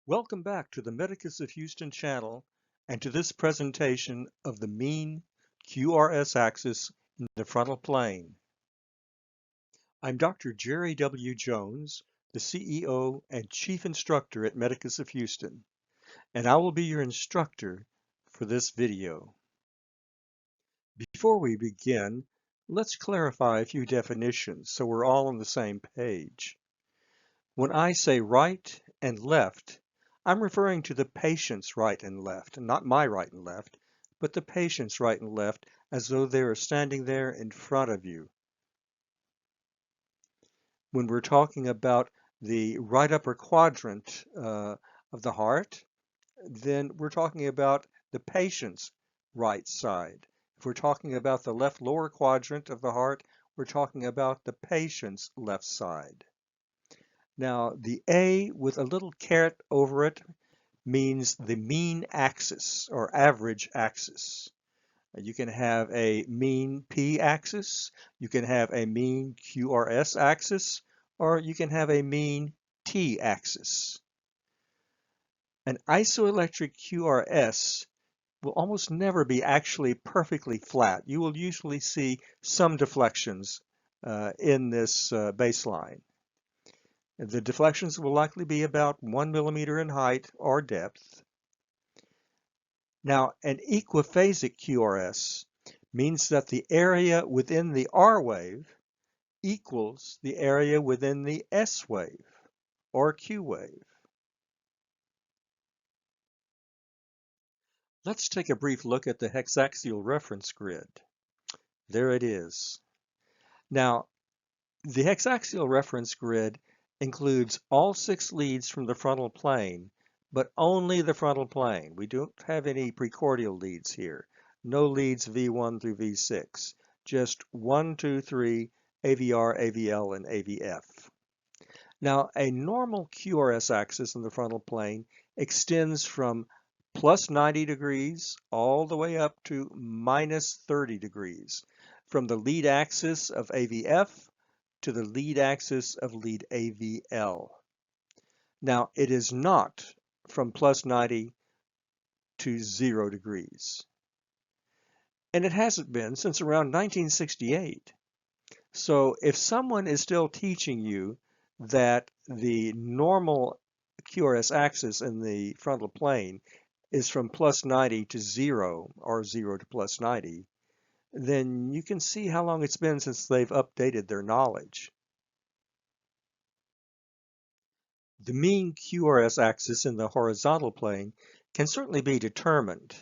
Welcome back to the Medicus of Houston channel and to this presentation of the mean QRS axis in the frontal plane. I'm Dr. Jerry W. Jones, the CEO and Chief Instructor at Medicus of Houston, and I will be your instructor for this video. Before we begin, let's clarify a few definitions so we're all on the same page. When I say right and left, I'm referring to the patient's right and left, not my right and left, but the patient's right and left as though they are standing there in front of you. When we're talking about the right upper quadrant of the heart, then we're talking about the patient's right side. If we're talking about the left lower quadrant of the heart, we're talking about the patient's left side. Now, the A with a little caret over it means the mean axis or average axis. You can have a mean P axis, you can have a mean QRS axis, or you can have a mean T axis. An isoelectric QRS will almost never be actually perfectly flat. You will usually see some deflections in this baseline. The deflections will likely be about 1 millimeter in height or depth. Now, an equiphasic QRS means that the area within the R wave equals the area within the S wave or Q wave. Let's take a brief look at the hexaxial reference grid. There it is. Now, the hexaxial reference grid includes all 6 leads from the frontal plane, but only the frontal plane. We don't have any precordial leads here. No leads V1 through V6. Just 1, 2, 3, AVR, AVL, and AVF. Now, a normal QRS axis in the frontal plane extends from plus 90 degrees all the way up to minus 30 degrees, from the lead axis of AVF to the lead axis of lead AVL. Now, it is not from plus 90 to 0 degrees. And it hasn't been since around 1968. So if someone is still teaching you that the normal QRS axis in the frontal plane is from plus 90 to 0 or 0 to plus 90, then you can see how long it's been since they've updated their knowledge. The mean QRS axis in the horizontal plane can certainly be determined,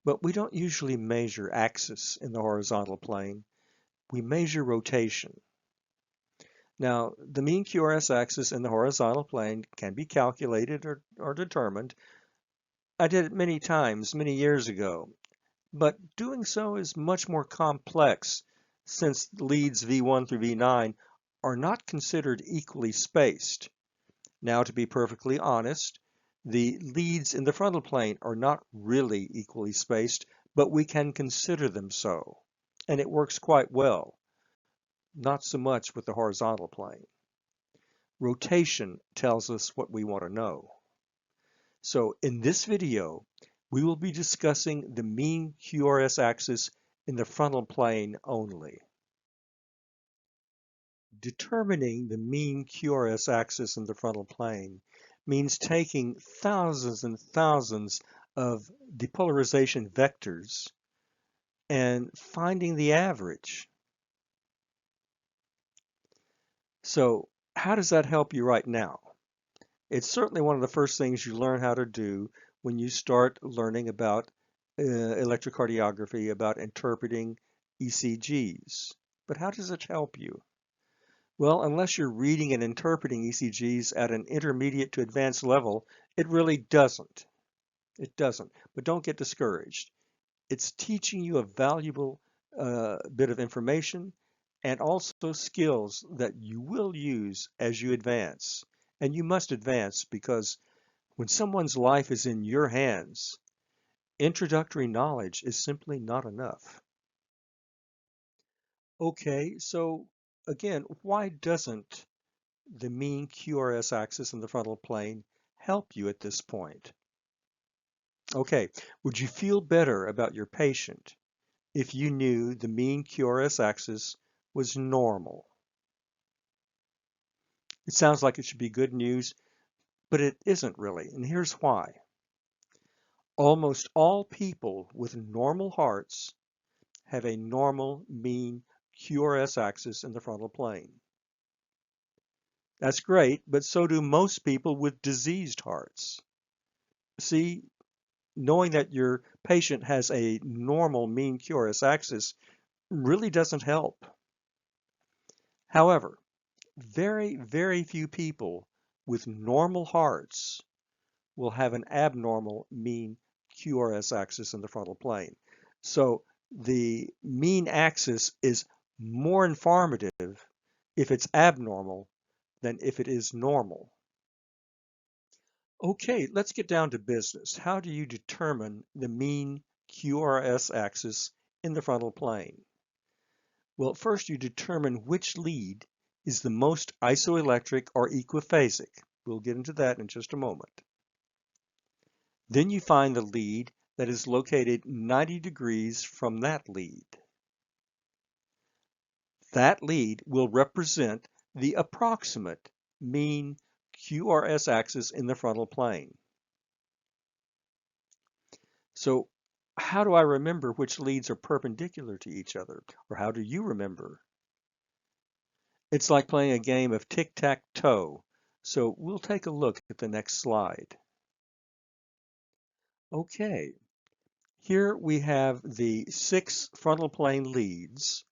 but we don't usually measure axis in the horizontal plane. We measure rotation. Now, the mean QRS axis in the horizontal plane can be calculated or determined. I did it many times, many years ago, but doing so is much more complex since leads V1 through V9 are not considered equally spaced. Now, to be perfectly honest, the leads in the frontal plane are not really equally spaced, but we can consider them so, and it works quite well. Not so much with the horizontal plane. Rotation tells us what we want to know. So in this video, we will be discussing the mean QRS axis in the frontal plane only. Determining the mean QRS axis in the frontal plane means taking thousands and thousands of depolarization vectors and finding the average. So how does that help you right now? It's certainly one of the first things you learn how to do when you start learning about electrocardiography, about interpreting ECGs. But how does it help you? Well, unless you're reading and interpreting ECGs at an intermediate to advanced level, it really doesn't. It doesn't. But don't get discouraged. It's teaching you a valuable bit of information and also skills that you will use as you advance. And you must advance because when someone's life is in your hands, introductory knowledge is simply not enough. Okay, so again, why doesn't the mean QRS axis in the frontal plane help you at this point. Okay, would you feel better about your patient if you knew the mean QRS axis was normal? It sounds like it should be good news, but it isn't really, and here's why. Almost all people with normal hearts have a normal mean QRS axis in the frontal plane. That's great, but so do most people with diseased hearts. See, knowing that your patient has a normal mean QRS axis really doesn't help. However, very, very few people with normal hearts will have an abnormal mean QRS axis in the frontal plane. So the mean axis is more informative if it's abnormal than if it is normal. Okay, let's get down to business. How do you determine the mean QRS axis in the frontal plane? Well, first you determine which lead is the most isoelectric or equiphasic. We'll get into that in just a moment. Then you find the lead that is located 90 degrees from that lead. That lead will represent the approximate mean QRS axis in the frontal plane. So how do I remember which leads are perpendicular to each other? Or how do you remember? It's like playing a game of tic-tac-toe. So we'll take a look at the next slide. Okay, here we have the 6 frontal plane leads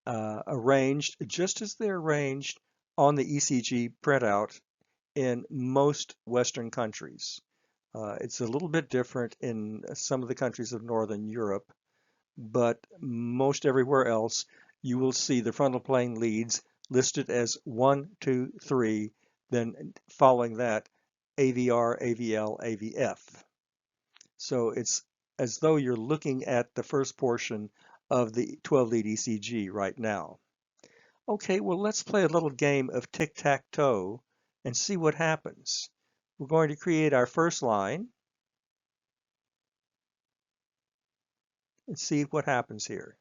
arranged just as they're arranged on the ECG printout in most Western countries. It's a little bit different in some of the countries of Northern Europe, but most everywhere else you will see the frontal plane leads listed as 1, 2, 3, then following that AVR, AVL, AVF. So it's as though you're looking at the first portion of the 12-lead ECG right now. Okay, well, let's play a little game of tic-tac-toe and see what happens. We're going to create our first line and see what happens here.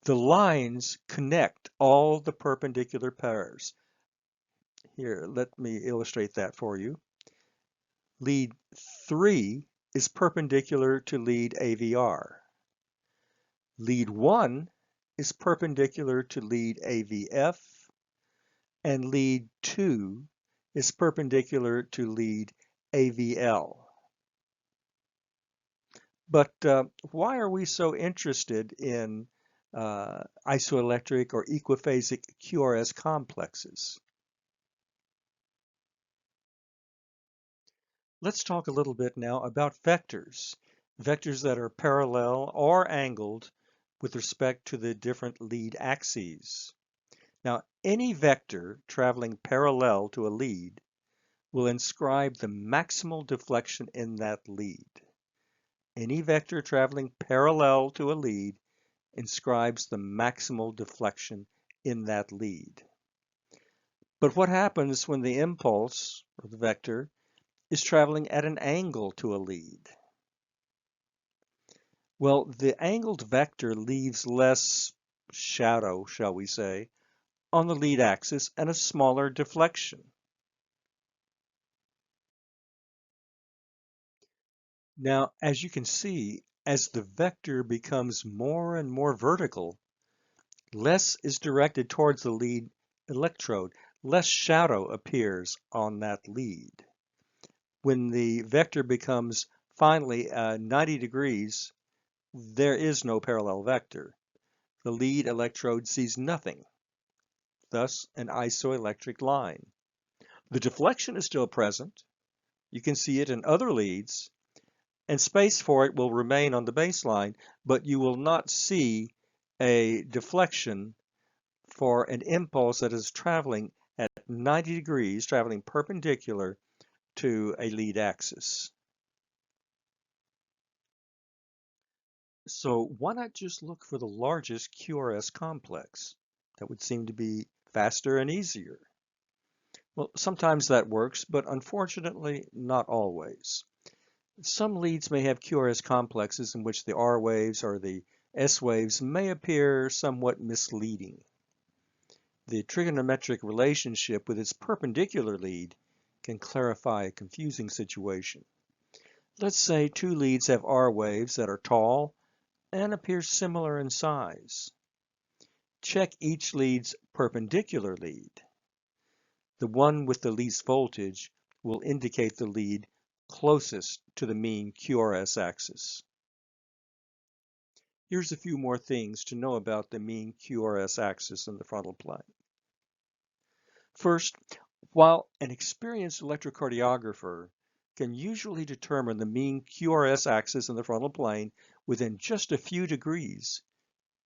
The lines connect all the perpendicular pairs. Here, let me illustrate that for you. Lead 3 is perpendicular to lead AVR. Lead 1 is perpendicular to lead AVF, and lead 2 is perpendicular to lead AVL. But why are we so interested in isoelectric or equiphasic QRS complexes? Let's talk a little bit now about vectors. Vectors that are parallel or angled with respect to the different lead axes. Now, any vector traveling parallel to a lead will inscribe the maximal deflection in that lead. Any vector traveling parallel to a lead inscribes the maximal deflection in that lead. But what happens when the impulse, or the vector, is traveling at an angle to a lead? Well, the angled vector leaves less shadow, shall we say, on the lead axis and a smaller deflection. Now, as you can see, as the vector becomes more and more vertical, less is directed towards the lead electrode, less shadow appears on that lead. When the vector becomes finally 90 degrees, there is no parallel vector. The lead electrode sees nothing, thus an isoelectric line. The deflection is still present. You can see it in other leads, and space for it will remain on the baseline, but you will not see a deflection for an impulse that is traveling at 90 degrees, traveling perpendicular to a lead axis. So why not just look for the largest QRS complex? That would seem to be faster and easier. Well, sometimes that works, but unfortunately, not always. Some leads may have QRS complexes in which the R waves or the S waves may appear somewhat misleading. The trigonometric relationship with its perpendicular lead can clarify a confusing situation. Let's say two leads have R waves that are tall and appear similar in size. Check each lead's perpendicular lead. The one with the least voltage will indicate the lead closest to the mean QRS axis. Here's a few more things to know about the mean QRS axis in the frontal plane. First, while an experienced electrocardiographer can usually determine the mean QRS axis in the frontal plane within just a few degrees,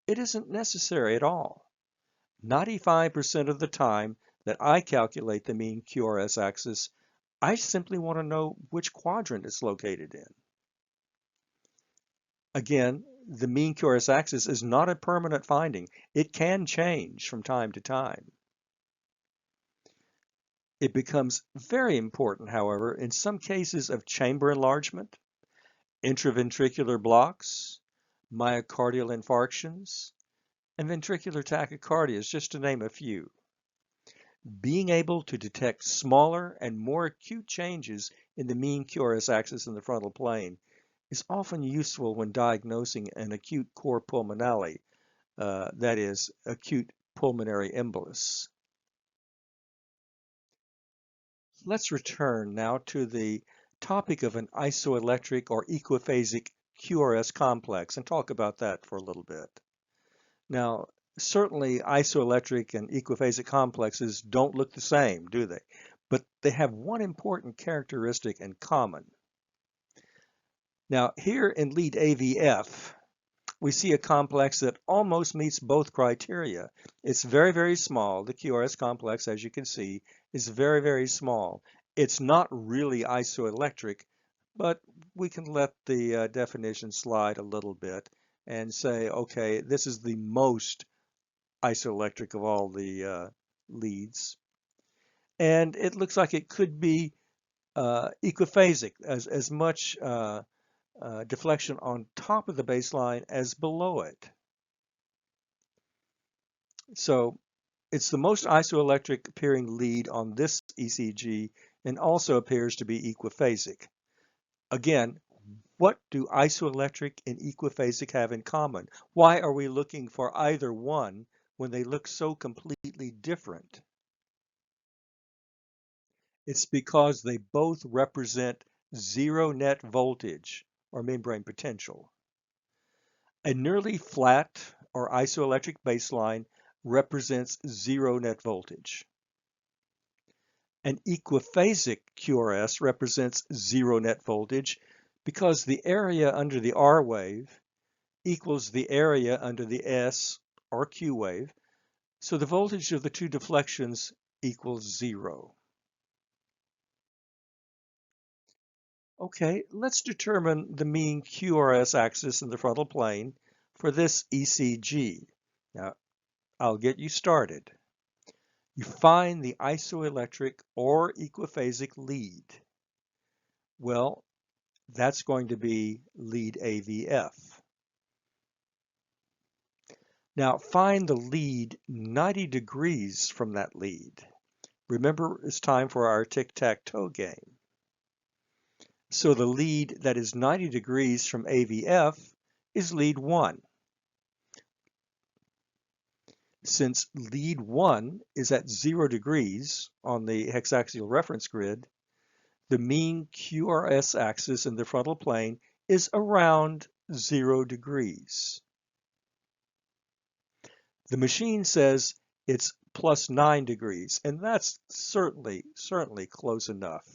it isn't necessary at all. 95% of the time that I calculate the mean QRS axis, I simply want to know which quadrant it's located in. Again, the mean QRS axis is not a permanent finding. It can change from time to time. It becomes very important, however, in some cases of chamber enlargement, intraventricular blocks, myocardial infarctions, and ventricular tachycardias, just to name a few. Being able to detect smaller and more acute changes in the mean QRS axis in the frontal plane is often useful when diagnosing an acute cor pulmonale, that is, acute pulmonary embolus. Let's return now to the topic of an isoelectric or equiphasic QRS complex and talk about that for a little bit. Now, certainly isoelectric and equiphasic complexes don't look the same, do they? But they have one important characteristic in common. Now, here in lead AVF, we see a complex that almost meets both criteria. It's very, very small. The QRS complex, as you can see, is very, very small. It's not really isoelectric, but we can let the definition slide a little bit and say, okay, this is the most isoelectric of all the leads. And it looks like it could be equiphasic, as much deflection on top of the baseline as below it. So it's the most isoelectric appearing lead on this ECG and also appears to be equiphasic. Again, what do isoelectric and equiphasic have in common? Why are we looking for either one when they look so completely different? It's because they both represent zero net voltage or membrane potential. A nearly flat or isoelectric baseline represents zero net voltage. An equiphasic QRS represents zero net voltage because the area under the R wave equals the area under the S or Q wave, so the voltage of the two deflections equals zero. Okay, let's determine the mean QRS axis in the frontal plane for this ECG. Now, I'll get you started. You find the isoelectric or equiphasic lead. Well, that's going to be lead AVF. Now find the lead 90 degrees from that lead. Remember, it's time for our tic-tac-toe game. So the lead that is 90 degrees from AVF is lead 1. Since lead 1 is at 0 degrees on the hexaxial reference grid, the mean QRS axis in the frontal plane is around 0 degrees. The machine says it's plus 9 degrees, and that's certainly close enough.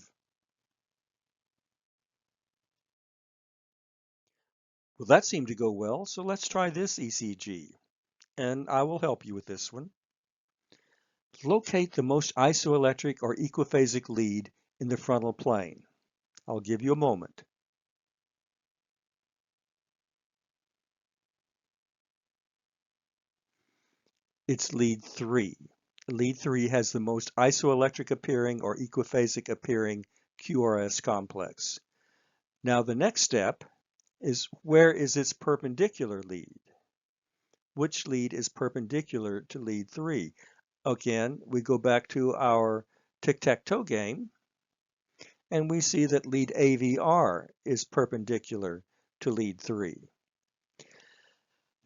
Well, that seemed to go well, so let's try this ECG, and I will help you with this one. Locate the most isoelectric or equiphasic lead in the frontal plane. I'll give you a moment. It's lead 3. Lead 3 has the most isoelectric appearing or equiphasic appearing QRS complex. Now the next step is, where is its perpendicular lead? Which lead is perpendicular to lead 3? Again, we go back to our tic-tac-toe game, and we see that lead AVR is perpendicular to lead 3.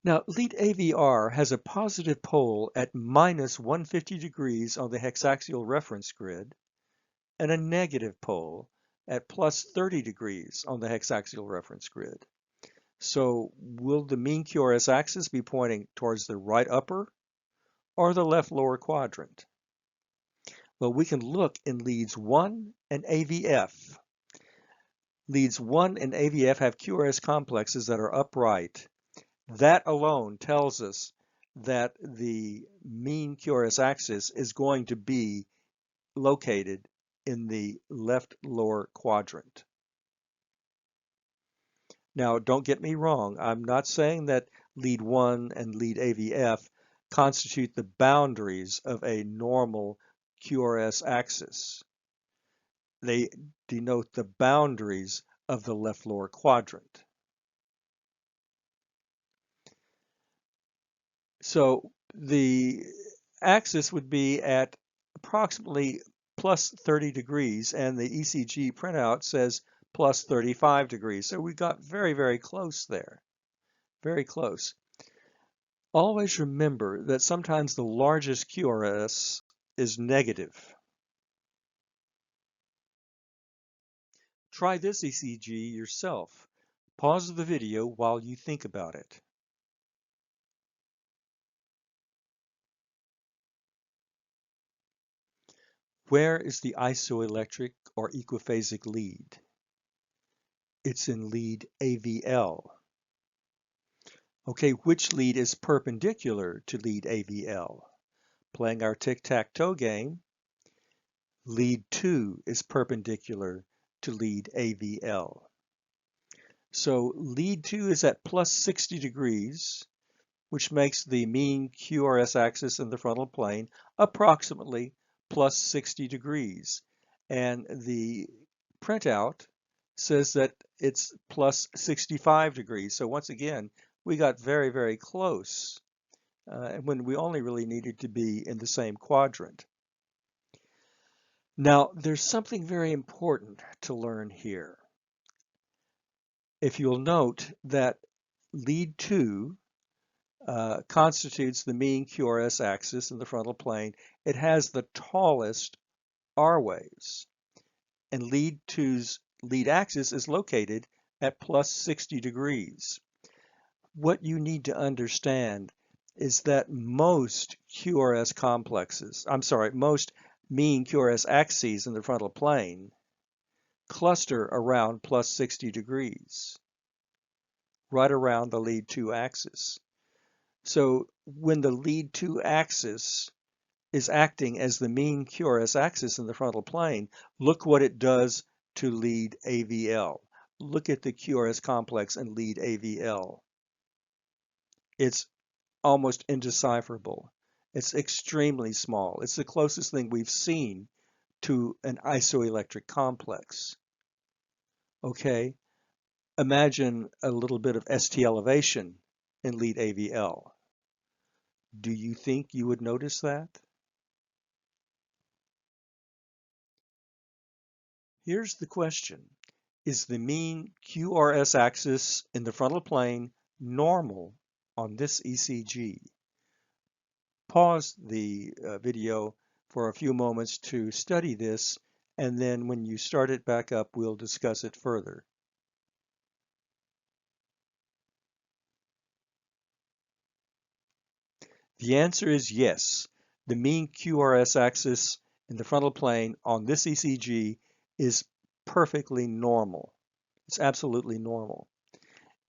Now, lead AVR has a positive pole at minus 150 degrees on the hexaxial reference grid and a negative pole at plus 30 degrees on the hexaxial reference grid. So will the mean QRS axis be pointing towards the right upper or the left lower quadrant? Well, we can look in leads 1 and AVF. Leads 1 and AVF have QRS complexes that are upright. That alone tells us that the mean QRS axis is going to be located in the left lower quadrant. Now, don't get me wrong. I'm not saying that lead 1 and lead AVF constitute the boundaries of a normal QRS axis. They denote the boundaries of the left lower quadrant. So the axis would be at approximately plus 30 degrees, and the ECG printout says plus 35 degrees. So we got very, very close there. Very close. Always remember that sometimes the largest QRS is negative. Try this ECG yourself. Pause the video while you think about it. Where is the isoelectric or equiphasic lead? It's in lead AVL. Okay, which lead is perpendicular to lead AVL? Playing our tic-tac-toe game, lead 2 is perpendicular to lead AVL. So lead 2 is at plus 60 degrees, which makes the mean QRS axis in the frontal plane approximately plus 60 degrees. And the printout says that it's plus 65 degrees. So once again, we got very, very close when we only really needed to be in the same quadrant. Now, there's something very important to learn here. If you'll note that lead 2 constitutes the mean QRS axis in the frontal plane, it has the tallest R waves. And lead 2's lead axis is located at plus 60 degrees. What you need to understand is that most QRS complexes, most mean QRS axes in the frontal plane cluster around plus 60 degrees, right around the lead 2 axis. So when the lead 2 axis is acting as the mean QRS axis in the frontal plane, look what it does to lead AVL. Look at the QRS complex in lead AVL. It's almost indecipherable. It's extremely small. It's the closest thing we've seen to an isoelectric complex. Okay, imagine a little bit of ST elevation in lead AVL. Do you think you would notice that? Here's the question. Is the mean QRS axis in the frontal plane normal on this ECG? Pause the video for a few moments to study this, and then when you start it back up, we'll discuss it further. The answer is yes. The mean QRS axis in the frontal plane on this ECG is perfectly normal. It's absolutely normal.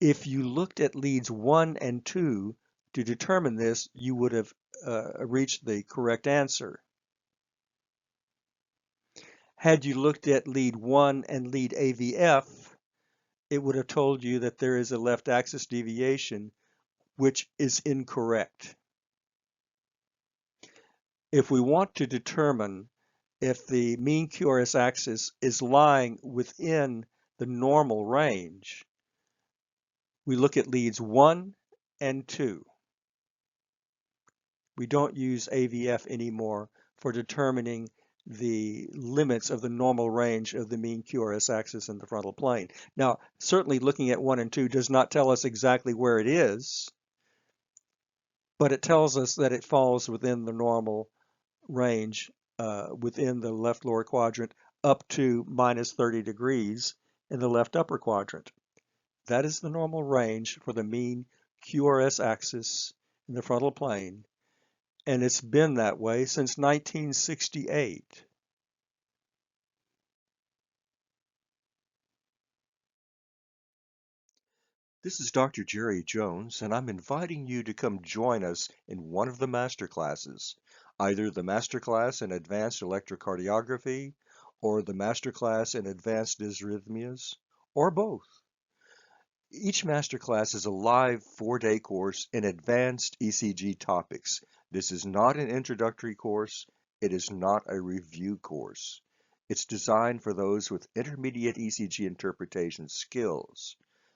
If you looked at leads 1 and 2 to determine this, you would have reached the correct answer. Had you looked at lead 1 and lead AVF, it would have told you that there is a left axis deviation, which is incorrect. If we want to determine if the mean QRS axis is lying within the normal range, we look at leads 1 and 2. We don't use AVF anymore for determining the limits of the normal range of the mean QRS axis in the frontal plane. Now, certainly looking at 1 and 2 does not tell us exactly where it is, but it tells us that it falls within the normal range within the left lower quadrant up to minus 30 degrees in the left upper quadrant. That is the normal range for the mean QRS axis in the frontal plane, and it's been that way since 1968. This is Dr. Jerry Jones, and I'm inviting you to come join us in one of the master classes, either the master class in advanced electrocardiography or the master class in advanced dysrhythmias, or both. Each master class is a live 4-day course in advanced ECG topics. This is not an introductory course. It is not a review course. It's designed for those with intermediate ECG interpretation skills.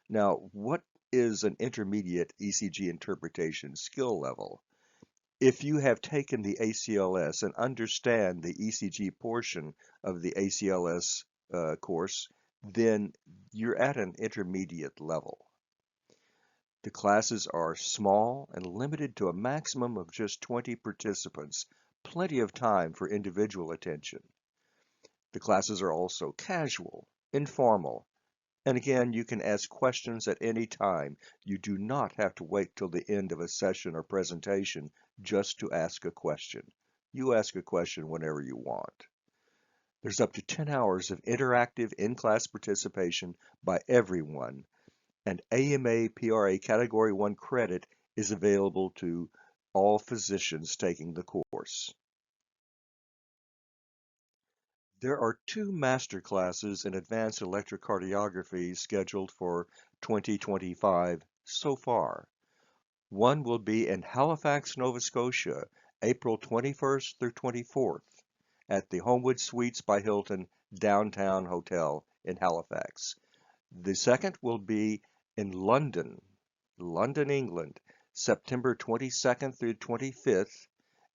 Now, what is an intermediate ECG interpretation skill level? If you have taken the ACLS and understand the ECG portion of the ACLS course, then you're at an intermediate level. The classes are small and limited to a maximum of just 20 participants, plenty of time for individual attention. The classes are also casual, informal, and again, you can ask questions at any time. You do not have to wait till the end of a session or presentation just to ask a question. You ask a question whenever you want. There's up to 10 hours of interactive in-class participation by everyone, and AMA PRA Category 1 credit is available to all physicians taking the course. There are 2 master classes in advanced electrocardiography scheduled for 2025 so far. One will be in Halifax, Nova Scotia, April 21st through 24th at the Homewood Suites by Hilton Downtown Hotel in Halifax. The second will be in London, England, September 22nd through 25th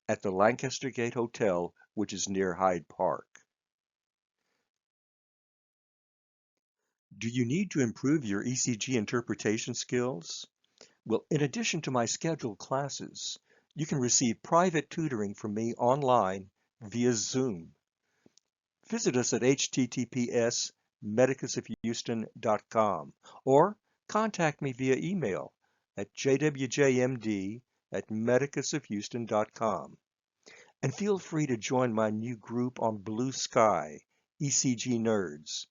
at the Lancaster Gate Hotel, which is near Hyde Park. Do you need to improve your ECG interpretation skills? Well, in addition to my scheduled classes, you can receive private tutoring from me online via Zoom. Visit us at https://medicusofhouston.com or contact me via email at jwjmd@medicusofhouston.com. And feel free to join my new group on Blue Sky, ECG Nerds,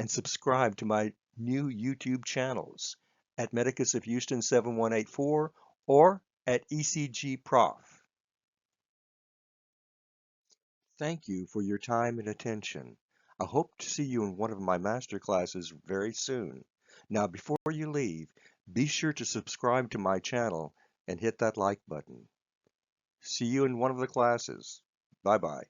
and subscribe to my new YouTube channels at Medicus of Houston 7184 or at ECG Prof. Thank you for your time and attention. I hope to see you in one of my master classes very soon. Now, before you leave, be sure to subscribe to my channel and hit that like button. See you in one of the classes. Bye-bye.